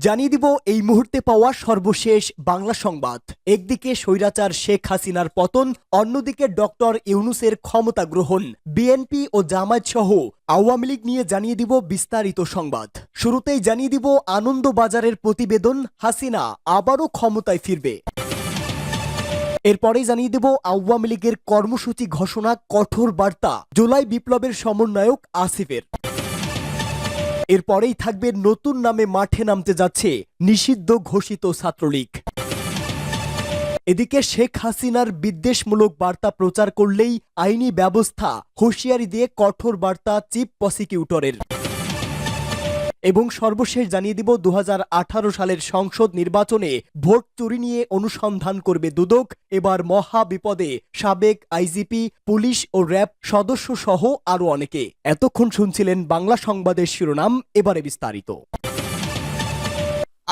জানিয়ে দিব এই মুহূর্তে পাওয়া সর্বশেষ বাংলা সংবাদ। একদিকে স্বৈরাচার শেখ হাসিনার পতন, অন্যদিকে ডক্টর ইউনূসের ক্ষমতা গ্রহণ। বিএনপি ও জামায়াত সহ আওয়ামী লীগ নিয়ে জানিয়ে দিব বিস্তারিত সংবাদ। শুরুতেই জানিয়ে দিব আনন্দবাজারের প্রতিবেদন, হাসিনা আবারও ক্ষমতায় ফিরবে। এরপরেই জানিয়ে দেব আওয়ামী লীগের কর্মসূচি ঘোষণা, কঠোর বার্তা জুলাই বিপ্লবের সমন্বয়ক আসিফের। এরপরেই থাকবে নতুন নামে মাঠে নামতে যাচ্ছে নিষিদ্ধ ঘোষিত ছাত্রলীগ। এদিকে শেখ হাসিনার বিদ্বেষমূলক বার্তা প্রচার করলেই আইনি ব্যবস্থা, হুঁশিয়ারি দিয়ে কঠোর বার্তা চিফ প্রসিকিউটরের। এবং সর্বশেষ জানিয়ে দিব 2018 সালের সংসদ নির্বাচনে ভোট চুরি নিয়ে অনুসন্ধান করবে দুদক। এবার মহা বিপদে সাবেক আইজিপি, পুলিশ ও র্যাব সদস্য সহ আরও অনেকে। এতক্ষণ শুনছিলেন বাংলা সংবাদের শিরোনাম, এবারে বিস্তারিত।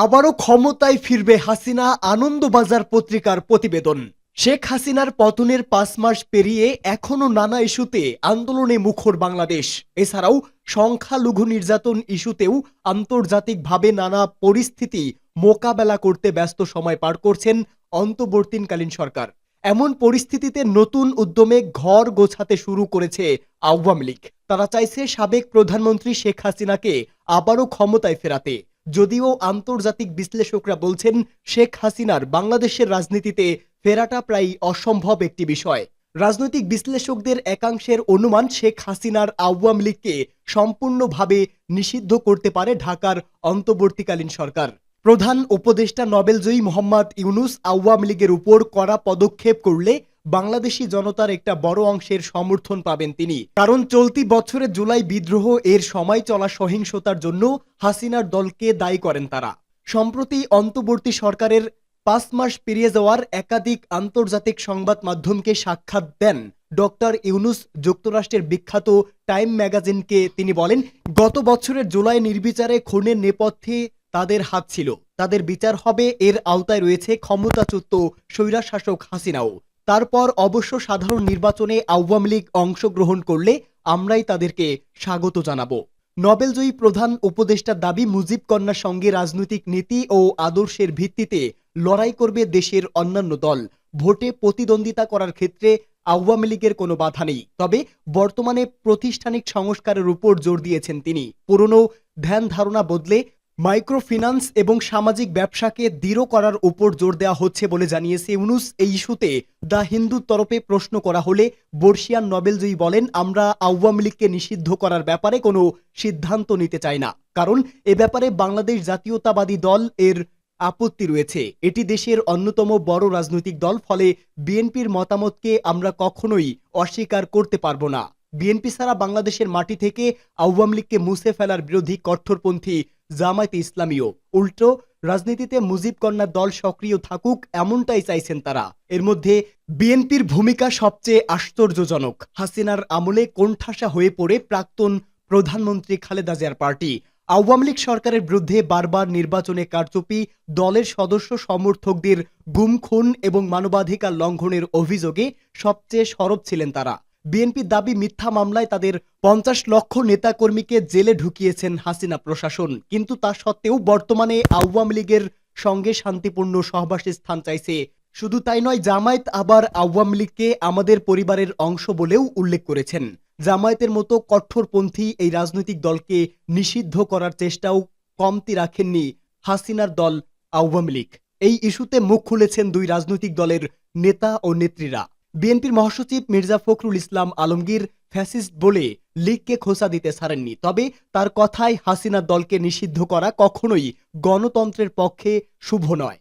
আবারও ক্ষমতায় ফিরবে হাসিনা, আনন্দবাজার পত্রিকার প্রতিবেদন। শেখ হাসিনার পতনের 5 মাস পেরিয়ে এখনো নানা ইস্যুতে আন্দোলনে মুখর বাংলাদেশ। এছাড়াও সংখ্যালঘু নির্যাতন ইস্যুতেও আন্তর্জাতিকভাবে নানা পরিস্থিতি মোকাবেলা করতে ব্যস্ত সময় পার করছেন অন্তর্বর্তীকালীন সরকার। এমন পরিস্থিতিতে নতুন উদ্যমে ঘর গোছাতে শুরু করেছে আওয়ামী লীগ। তারা চাইছে সাবেক প্রধানমন্ত্রী শেখ হাসিনাকে আবারও ক্ষমতায় ফেরাতে। যদিও আন্তর্জাতিক বিশ্লেষকরা বলছেন শেখ হাসিনার বাংলাদেশের রাজনীতিতে ফেরাটা প্রায় অসম্ভব একটি বিষয়। রাজনৈতিক বিশ্লেষকদের একাংশের অনুমান, শেখ হাসিনার আওয়ামী লীগকে সম্পূর্ণভাবে নিষিদ্ধ করতে পারে ঢাকার অন্তর্বর্তীকালীন সরকার। প্রধান উপদেষ্টা নোবেলজয়ী মোহাম্মদ ইউনূস আওয়ামী লীগের উপর কড়া পদক্ষেপ করলে বাংলাদেশি জনতার একটা বড় অংশের সমর্থন পাবেন তিনি। কারণ চলতি বছরের জুলাই বিদ্রোহ এর সময় চলা সহিংসতার জন্য হাসিনার দলকে দায়ী করেন তারা। সম্প্রতি অন্তর্বর্তী সরকারের 5 মাস পেরিয়ে যাওয়ার একাধিক আন্তর্জাতিক সংবাদ মাধ্যমকে সাক্ষাৎ দেন ডক্টর ইউনূস। যুক্তরাষ্ট্রের বিখ্যাত টাইম ম্যাগাজিনকে তিনি বলেন, গত বছরের জুলাই নির্বিচারে খুনের নেপথ্যে তাদের হাত ছিল, তাদের বিচার হবে, এর আওতায় রয়েছে ক্ষমতাচ্যুত স্বৈরশাসক হাসিনাও। তারপর অবশ্য সাধারণ নির্বাচনে আওয়ামী লীগ অংশগ্রহণ করলে আমরাই তাদেরকে স্বাগত জানাবো। নোবেলজয়ী প্রধান উপদেষ্টার দাবি, মুজিব কন্যার সঙ্গে রাজনৈতিক নীতি ও আদর্শের ভিত্তিতে লড়াই করবে দেশের অন্যান্য দল। ভোটে প্রতিদ্বন্দ্বিতা করার ক্ষেত্রে আওয়ামী লীগের কোনো বাধা নেই। তবে বর্তমানে প্রাতিষ্ঠানিক সংস্কারের উপর জোর দিয়েছেন তিনি। পুরনো ধ্যান ধারণা বদলে মাইক্রো ফিন্যান্স এবং সামাজিক ব্যবসাকে দৃঢ় করার উপর জোর দেওয়া হচ্ছে বলে জানিয়েছে ইউনূস। এই ইস্যুতে দ্য হিন্দুর তরফে প্রশ্ন করা হলে বর্ষিয়ান নোবেলজয়ী বলেন, আমরা আওয়ামী লীগকে নিষিদ্ধ করার ব্যাপারে কোনো সিদ্ধান্ত নিতে চাই না, কারণ এ ব্যাপারে বাংলাদেশ জাতীয়তাবাদী দল এর আপত্তি রয়েছে। এটি দেশের অন্যতম বড় রাজনৈতিক দল, ফলে বিএনপির মতামতকে আমরা কখনোই অস্বীকার করতে পারবো না। বিএনপি ছাড়া বাংলাদেশের মাটি থেকে আওয়ামী লীগকে মুছে ফেলার বিরোধী কট্টরপন্থী জামায়াতে ইসলামীও উল্টো রাজনীতিতে মুজিব কন্যার দল সক্রিয় থাকুক, এমনটাই চাইছেন তারা। এর মধ্যে বিএনপির ভূমিকা সবচেয়ে আশ্চর্যজনক। হাসিনার আমলে কোণঠাসা হয়ে পড়ে প্রাক্তন প্রধানমন্ত্রী খালেদা জিয়ার পার্টি। আওয়ামী লীগ সরকারের বিরুদ্ধে বারবার নির্বাচনে কারচুপি, দলের সদস্য সমর্থকদের গুম, খুন এবং মানবাধিকার লঙ্ঘনের অভিযোগে সবচেয়ে সরব ছিলেন তারা। বিএনপির দাবি, মিথ্যা মামলায় তাদের 50 লক্ষ নেতাকর্মীকে জেলে ঢুকিয়েছেন হাসিনা প্রশাসন। কিন্তু তা সত্ত্বেও বর্তমানে আওয়ামী লীগের সঙ্গে শান্তিপূর্ণ সহবাসের স্থান চাইছে। শুধু তাই নয়, জামায়াত আবার আওয়ামী লীগকে আমাদের পরিবারের অংশ বলেও উল্লেখ করেছেন। জামায়াতের মতো কঠোরপন্থী এই রাজনৈতিক দলকে নিষিদ্ধ করার চেষ্টাও কমতি রাখেননি হাসিনার দল আওয়ামী লীগ। এই ইস্যুতে মুখ খুলেছেন দুই রাজনৈতিক দলের নেতা ও নেত্রীরা। বিএনপির মহাসচিব মির্জা ফখরুল ইসলাম আলমগীর ফ্যাসিস্ট বলে লীগকে খোঁচা দিতে ছাড়েননি। তবে তার কথায় হাসিনার দলকে নিষিদ্ধ করা কখনোই গণতন্ত্রের পক্ষে শুভ নয়।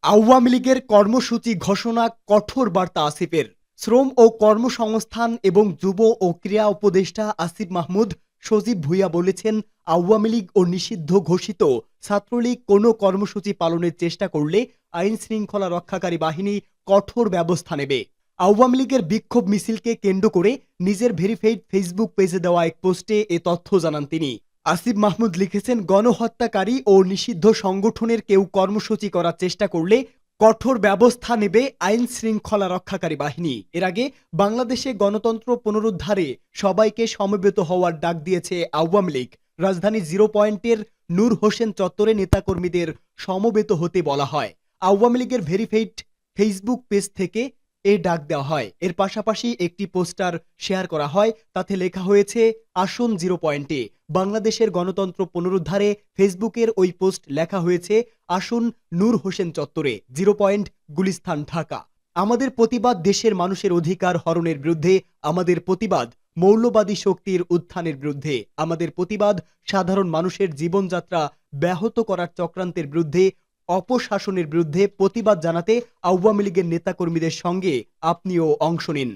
আওয়ামী লীগের কর্মসূচি ঘোষণা, কঠোর বার্তা আসিফের। শ্রম ও কর্মসংস্থান এবং যুব ও ক্রীড়া উপদেষ্টা আসিফ মাহমুদ সজীব ভুইয়া বলেছেন, আওয়ামী লীগ ও নিষিদ্ধ ঘোষিত ছাত্রলীগ কোনো কর্মসূচি পালনের চেষ্টা করলে আইন শৃঙ্খলা রক্ষাকারী বাহিনী কঠোর ব্যবস্থা নেবে। আওয়ামী লীগের বিক্ষোভ মিছিলকে কেন্দ্র করে নিজের ভেরিফাইড ফেসবুক পেজে দেওয়া এক পোস্টে এ তথ্য জানান তিনি। আসিফ মাহমুদ লিখেছেন, গণহত্যাকারী ও নিষিদ্ধ সংগঠনের কেউ কর্মসূচি করার চেষ্টা করলে কঠোর ব্যবস্থা নেবে আইন শৃঙ্খলা রক্ষাকারী বাহিনী। এর আগে বাংলাদেশে গণতন্ত্র পুনরুদ্ধারে সবাইকে সমবেত হওয়ার ডাক দিয়েছে আওয়ামী লীগ। রাজধানী 0 পয়েন্টের নূর হোসেন চত্বরে নেতাকর্মীদের সমবেত হতে বলা হয়। আওয়ামী লীগের ভেরিফাইড ফেসবুক পেজ থেকে এ ডাক দেওয়া হয়। এর পাশাপাশি একটি পোস্টার শেয়ার করা হয়, তাতে লেখা হয়েছে আসুন 0 পয়েন্টে। বাংলাদেশের গণতন্ত্র পুনরুদ্ধারে ফেসবুকের ওই পোস্ট লেখা হয়েছে আসুন নূর হোসেন চত্বরে 0 পয়েন্ট, গুলিস্তান, ঢাকা। আমাদের প্রতিবাদ দেশের মানুষের অধিকার হরণের বিরুদ্ধে, আমাদের প্রতিবাদ মৌলবাদী শক্তির উত্থানের বিরুদ্ধে, আমাদের প্রতিবাদ সাধারণ মানুষের জীবনযাত্রা ব্যাহত করার চক্রান্তের বিরুদ্ধে, অপশাসনের বিরুদ্ধে। প্রতিবাদ জানাতে আওয়ামী লীগের নেতাকর্মীদের সঙ্গে আপনিও অংশ নিন।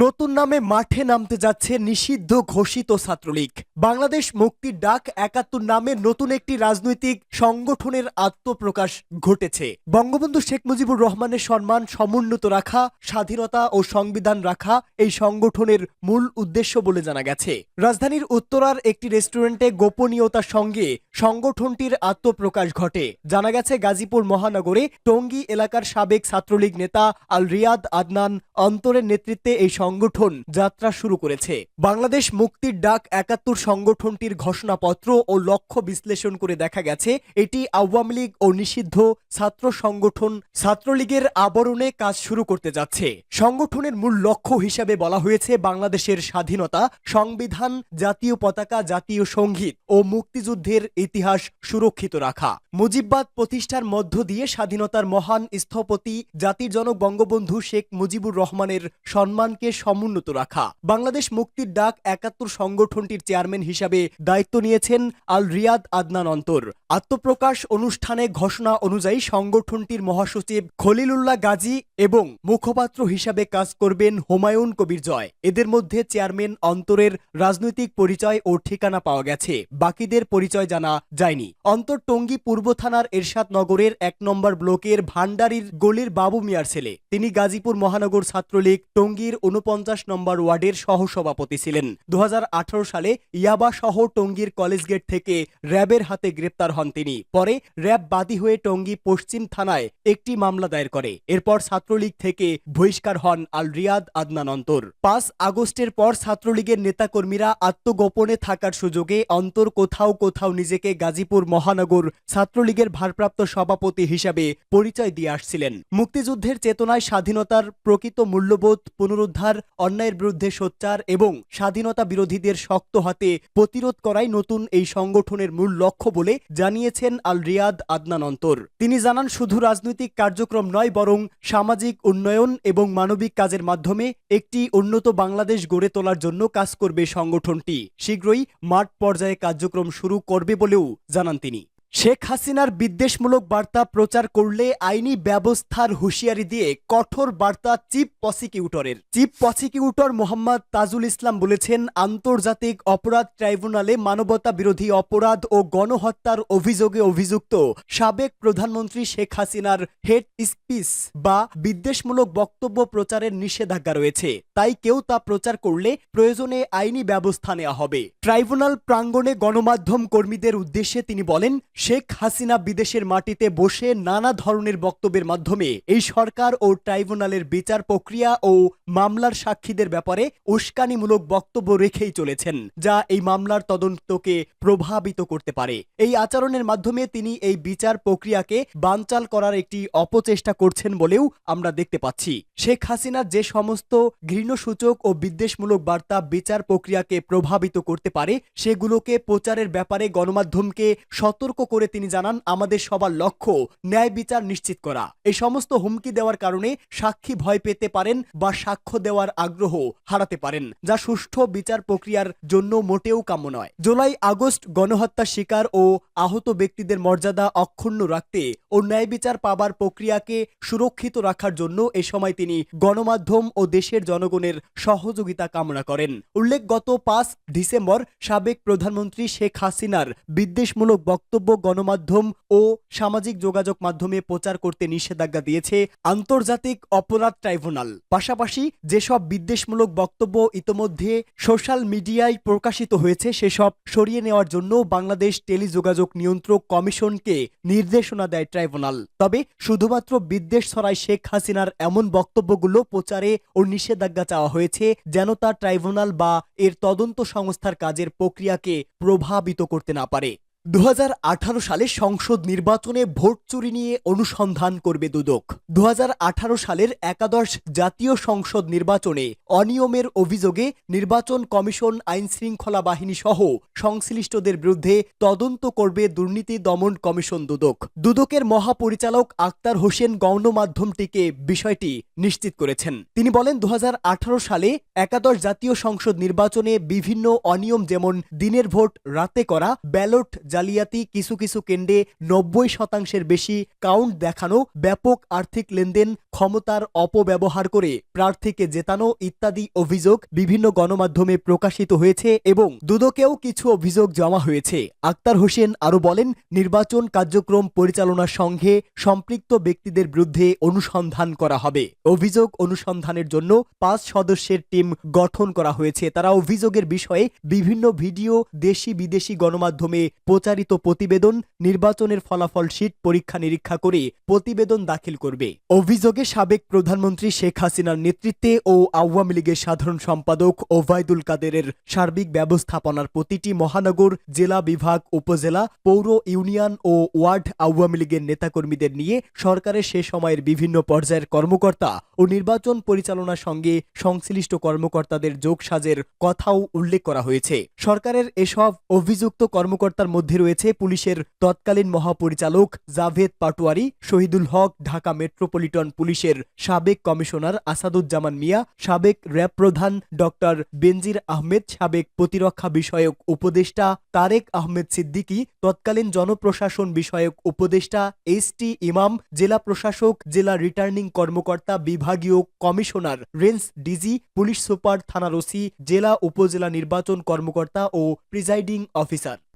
নতুন নামে মাঠে নামতে যাচ্ছে নিষিদ্ধ ঘোষিত ছাত্রলীগ। বাংলাদেশ মুক্তির ডাক ৭১ নামে নতুন একটি রাজনৈতিক সংগঠনের আত্মপ্রকাশ ঘটেছে। বঙ্গবন্ধু শেখ মুজিবুর রহমানের সম্মান সমুন্নত রাখা, স্বাধীনতা ও সংবিধান রাখা এই সংগঠনের মূল উদ্দেশ্য বলে জানা গেছে। রাজধানীর উত্তরার একটি রেস্টুরেন্টে গোপনীয়তার সঙ্গে সংগঠনটির আত্মপ্রকাশ ঘটে। জানা গেছে গাজীপুর মহানগরে টঙ্গী এলাকার সাবেক ছাত্রলীগ নেতা আল রিয়াদ আদনান অন্তরের নেতৃত্বে এই সংগঠন যাত্রা শুরু করেছে। বাংলাদেশ মুক্তির ডাক ৭১ সংগঠনটির ঘোষণাপত্র ও লক্ষ্য বিশ্লেষণ করে দেখা গেছে এটি আওয়ামী লীগ ও নিষিদ্ধ ছাত্র সংগঠন ছাত্রলীগের আবরণে কাজ শুরু করতে যাচ্ছে। সংগঠনের মূল লক্ষ্য হিসেবে বলা হয়েছে বাংলাদেশের স্বাধীনতা, সংবিধান, জাতীয় পতাকা, জাতীয় সঙ্গীত ও মুক্তিযুদ্ধের ইতিহাস সুরক্ষিত রাখা, মুজিববাদ প্রতিষ্ঠার মধ্য দিয়ে স্বাধীনতার মহান স্থপতি জাতির জনক বঙ্গবন্ধু শেখ মুজিবুর রহমানের সম্মানকে সমুন্নত রাখা। বাংলাদেশ মুক্তির ডাক ৭১ সংগঠনটির চেয়ারম্যান হিসাবে দায়িত্ব নিয়েছেন আল রিয়াদ আদনান অন্তর। আত্মপ্রকাশ অনুষ্ঠানে ঘোষণা অনুযায়ী সংগঠনটির মহাসচিব খলিলুল্লাহ গাজী এবং মুখপাত্র হিসাবে কাজ করবেন হুমায়ুন কবির জয়। এদের মধ্যে চেয়ারম্যান অন্তরের রাজনৈতিক পরিচয় ও ঠিকানা পাওয়া গেছে, বাকিদের পরিচয় জানা যায়নি। অন্তর টঙ্গী পূর্ব থানার এরশাদ নগরের ১ নম্বর ব্লকের ভান্ডারির গলির বাবু মিয়ার ছেলে। তিনি গাজীপুর মহানগর ছাত্রলীগ টঙ্গীর ৪৯ নম্বর ওয়ার্ডের সহসভাপতি ছিলেন। ২০১৮ সালে ইয়াবা সহ টঙ্গীর কলেজ গেট থেকে র্যাবের হাতে গ্রেপ্তার হন তিনি। পরে র্যাব বাদী হয়ে টঙ্গী পশ্চিম থানায় একটি মামলা দায়ের করে। এরপর ছাত্রলীগ থেকে বহিষ্কার হন আল রিয়াদ আদনান অন্তর। ৫ আগস্টের পর ছাত্রলীগের নেতাকর্মীরা আত্মগোপনে থাকার সুযোগে অন্তর কোথাও কোথাও নিজেকে গাজীপুর মহানগর ছাত্রলীগের ভারপ্রাপ্ত সভাপতি হিসাবে পরিচয় দিয়ে আসছিলেন। মুক্তিযুদ্ধের চেতনায় স্বাধীনতার প্রকৃত মূল্যবোধ পুনরুদ্ধার, অন্যায়ের বিরুদ্ধে সোচ্চার এবং স্বাধীনতা বিরোধীদের শক্ত হাতে প্রতিরোধ করাই নতুন এই সংগঠনের মূল লক্ষ্য বলে জানিয়েছেন আল রিয়াদ আদনান অন্তর। তিনি জানান, শুধু রাজনৈতিক কার্যক্রম নয়, বরং সামাজিক উন্নয়ন এবং মানবিক কাজের মাধ্যমে একটি উন্নত বাংলাদেশ গড়ে তোলার জন্য কাজ করবে সংগঠনটি। শীঘ্রই মাঠ পর্যায়ে কার্যক্রম শুরু করবে বলেও জানান তিনি। শেখ হাসিনার বিদ্বেষমূলক বার্তা প্রচার করলে আইনি ব্যবস্থার হুঁশিয়ারি দিয়ে কঠোর বার্তা চিফ প্রসিকিউটরের। চিফ প্রসিকিউটর মোহাম্মদ তাজুল ইসলাম বলেছেন, আন্তর্জাতিক অপরাধ ট্রাইব্যুনালে মানবতা বিরোধী অপরাধ ও গণহত্যার অভিযোগে অভিযুক্ত সাবেক প্রধানমন্ত্রী শেখ হাসিনার হেড স্পিচ বা বিদ্বেষমূলক বক্তব্য প্রচারের নিষেধাজ্ঞা রয়েছে। তাই কেউ তা প্রচার করলে প্রয়োজনে আইনি ব্যবস্থা নেওয়া হবে। ট্রাইব্যুনাল প্রাঙ্গণে গণমাধ্যম কর্মীদের উদ্দেশ্যে তিনি বলেন, শেখ হাসিনা বিদেশের মাটিতে বসে নানা ধরনের বক্তব্যের মাধ্যমে এই সরকার ও ট্রাইব্যুনালের বিচার প্রক্রিয়া ও মামলার সাক্ষীদের ব্যাপারে উস্কানিমূলক বক্তব্য রেখেই চলেছেন, যা এই মামলার তদন্তকে প্রভাবিত করতে পারে। এই আচরণের মাধ্যমে তিনি এই বিচার প্রক্রিয়াকে বানচাল করার একটি অপচেষ্টা করছেন বলেও আমরা দেখতে পাচ্ছি। শেখ হাসিনার যে সমস্ত ঘৃণ্যসূচক ও বিদ্বেষমূলক বার্তা বিচার প্রক্রিয়াকে প্রভাবিত করতে পারে সেগুলোকে প্রচারের ব্যাপারে গণমাধ্যমকে সতর্ক করে তিনি জানান, আমাদের সবার লক্ষ্য ন্যায় বিচার নিশ্চিত করা। এই সমস্ত হুমকি দেওয়ার কারণে সাক্ষী ভয় পেতে পারেন বা সাক্ষ্য দেওয়ার আগ্রহ হারাতে পারেন, যা সুষ্ঠু বিচার প্রক্রিয়ার জন্য মোটেও কাম্য নয়। জুলাই আগস্ট গণহত্যার শিকার ও আহত ব্যক্তিদের মর্যাদা অক্ষুণ্ণ রাখতে ও ন্যায় বিচার পাবার প্রক্রিয়াকে সুরক্ষিত রাখার জন্য এ সময় তিনি গণমাধ্যম ও দেশের জনগণের সহযোগিতা কামনা করেন। উল্লেখ, গত ৫ ডিসেম্বর সাবেক প্রধানমন্ত্রী শেখ হাসিনার বিদ্বেষমূলক বক্তব্য গণমাধ্যম ও সামাজিক যোগাযোগ মাধ্যমে প্রচার করতে নিষেধাজ্ঞা দিয়েছে আন্তর্জাতিক অপরাধ ট্রাইব্যুনাল। পাশাপাশি যেসব বিদ্বেষমূলক বক্তব্য ইতোমধ্যে সোশ্যাল মিডিয়ায় প্রকাশিত হয়েছে সেসব সরিয়ে নেওয়ার জন্য বাংলাদেশ টেলিযোগাযোগ নিয়ন্ত্রক কমিশনকে নির্দেশনা দেয় ট্রাইব্যুনাল। তবে শুধুমাত্র বিদ্বেষ ছড়ায় শেখ হাসিনার এমন বক্তব্যগুলো প্রচারে ও নিষেধাজ্ঞা চাওয়া হয়েছে যেন তা ট্রাইব্যুনাল বা এর তদন্ত সংস্থার কাজের প্রক্রিয়াকে প্রভাবিত করতে না পারে। 2018 সালে সংসদ নির্বাচনে ভোট চুরি নিয়ে অনুসন্ধান করবে দুদক। 2018 সালের একাদশ জাতীয় সংসদ নির্বাচনে অনিয়মের অভিযোগে নির্বাচন কমিশন আইনশৃঙ্খলা বাহিনী সহ সংশ্লিষ্টদের বিরুদ্ধে তদন্ত করবে দুর্নীতি দমন কমিশন দুদক। দুদকের মহাপরিচালক আক্তার হোসেন গণমাধ্যমটিকে বিষয়টি নিশ্চিত করেছেন। তিনি বলেন, 2018 সালে একাদশ জাতীয় সংসদ নির্বাচনে বিভিন্ন অনিয়ম, যেমন দিনের ভোট রাতে করা, ব্যালট জালিয়াতি, কিছু কিছু কেন্দ্রে 90% বেশি কাউন্ট দেখানো, ব্যাপক আর্থিক লেনদেন, ক্ষমতার অপব্যবহার করে প্রার্থীকে জেতানো ইত্যাদি অভিযোগ বিভিন্ন গণমাধ্যমে প্রকাশিত হয়েছে এবং দুদকেও কিছু অভিযোগ জমা হয়েছে। আক্তার হোসেন আরও বলেন, নির্বাচন কার্যক্রম পরিচালনার সঙ্গে সম্পৃক্ত ব্যক্তিদের বিরুদ্ধে অনুসন্ধান করা হবে। অভিযোগ অনুসন্ধানের জন্য 5 সদস্যের টিম গঠন করা হয়েছে। তারা অভিযোগের বিষয়ে বিভিন্ন ভিডিও, দেশি বিদেশি গণমাধ্যমে প্রচারিত প্রতিবেদন, নির্বাচনের ফলাফল শীট পরীক্ষা নিরীক্ষা করে প্রতিবেদন দাখিল করবে। অভিযোগে সাবেক প্রধানমন্ত্রী শেখ হাসিনার নেতৃত্বে ও আওয়ামী লীগের সাধারণ সম্পাদক ওবায়দুল কাদেরের সার্বিক ব্যবস্থাপনার প্রতিটি মহানগর, জেলা, বিভাগ, উপজেলা, পৌর, ইউনিয়ন ও ওয়ার্ড আওয়ামী লীগের নেতাকর্মীদের নিয়ে সরকারের সে সময়ের বিভিন্ন পর্যায়ের কর্মকর্তা ও নির্বাচন পরিচালনার সঙ্গে সংশ্লিষ্ট কর্মকর্তাদের যোগসাজের কথাও উল্লেখ করা হয়েছে। সরকারের এসব অভিযুক্ত কর্মকর্তার মধ্যে রয়েছে পুলিশের তৎকালীন মহাপরিচালক জাভেদ পাটোয়ারি, শহীদুল হক, ঢাকা মেট্রোপলিটন পুলিশের সাবেক কমিশনার আসাদুজ্জামান মিয়া, সাবেক র্যাব প্রধান ডক্টর বেনজির আহমেদ, সাবেক প্রতিরক্ষা বিষয়ক উপদেষ্টা তারেক আহমেদ সিদ্দিকী, তৎকালীন জনপ্রশাসন বিষয়ক উপদেষ্টা এস.টি. ইমাম, জেলা প্রশাসক, জেলা রিটার্নিং কর্মকর্তা, বিভাগীয় commissioner, range DG, police super, থানার ওসি, জেলা উপজেলা নির্বাচন কর্মকর্তা ও প্রিজাইডিং অফিসার।